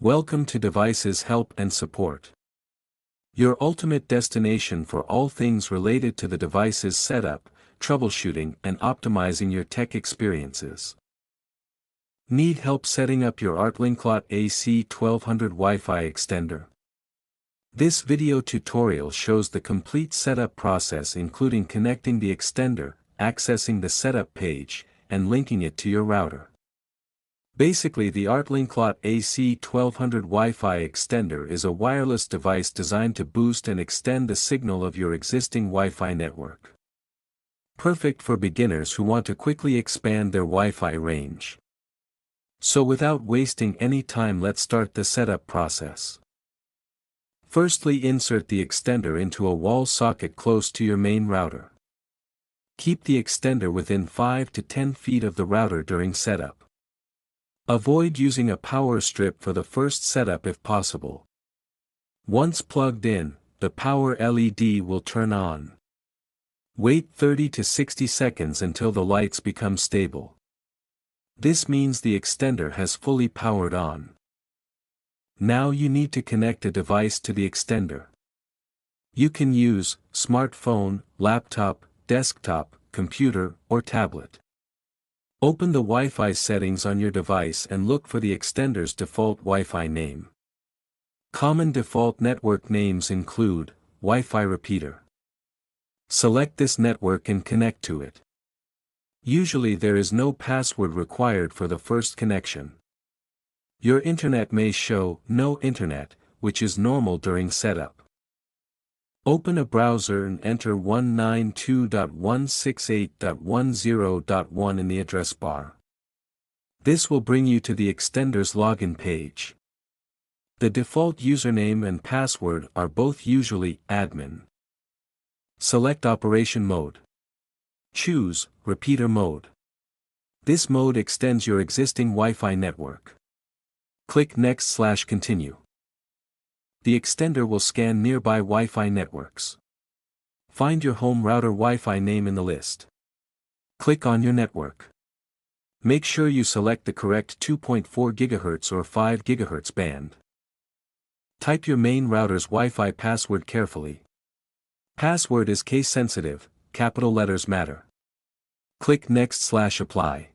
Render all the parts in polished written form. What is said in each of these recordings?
Welcome to Devices Help and Support, your ultimate destination for all things related to the device's setup, troubleshooting and optimizing your tech experiences. Need help setting up your Artlinklot AC1200 Wi-Fi extender? This video tutorial shows the complete setup process, including connecting the extender, accessing the setup page, and linking it to your router. Basically, the Artlinklot AC1200 Wi-Fi extender is a wireless device designed to boost and extend the signal of your existing Wi-Fi network. Perfect for beginners who want to quickly expand their Wi-Fi range. So without wasting any time, let's start the setup process. Firstly, insert the extender into a wall socket close to your main router. Keep the extender within 5 to 10 feet of the router during setup. Avoid using a power strip for the first setup if possible. Once plugged in, the power LED will turn on. Wait 30 to 60 seconds until the lights become stable. This means the extender has fully powered on. Now you need to connect a device to the extender. You can use smartphone, laptop, desktop, computer, or tablet. Open the Wi-Fi settings on your device and look for the extender's default Wi-Fi name. Common default network names include Wi-Fi repeater. Select this network and connect to it. Usually there is no password required for the first connection. Your internet may show no internet, which is normal during setup. Open a browser and enter 192.168.10.1 in the address bar. This will bring you to the extender's login page. The default username and password are both usually admin. Select operation mode. Choose repeater mode. This mode extends your existing Wi-Fi network. Click Next/Continue. The extender will scan nearby Wi-Fi networks. Find your home router Wi-Fi name in the list. Click on your network. Make sure you select the correct 2.4 GHz or 5 GHz band. Type your main router's Wi-Fi password carefully. Password is case sensitive, capital letters matter. Click Next/Apply.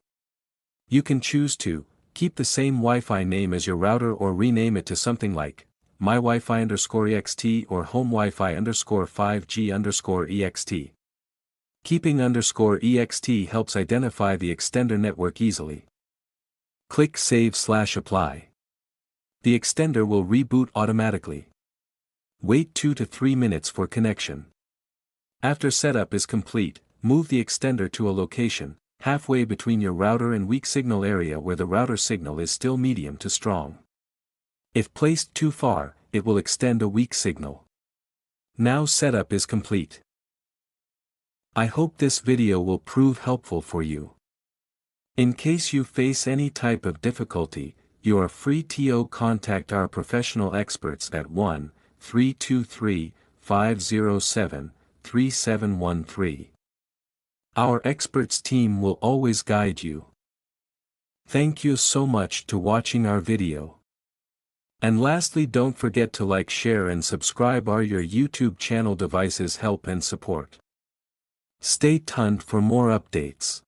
You can choose to keep the same Wi-Fi name as your router or rename it to something like myWiFi_EXT or HomeWiFi_5G_EXT. Keeping _EXT helps identify the extender network easily. Click Save/Apply. The extender will reboot automatically. Wait 2 to 3 minutes for connection. After setup is complete, move the extender to a location halfway between your router and weak signal area where the router signal is still medium to strong. If placed too far, it will extend a weak signal. Now setup is complete. I hope this video will prove helpful for you. In case you face any type of difficulty, you are free to contact our professional experts at 1-323-507-3713. Our experts team will always guide you. Thank you so much to watching our video. And lastly, don't forget to like, share and subscribe our YouTube channel Devices Help and Support. Stay tuned for more updates.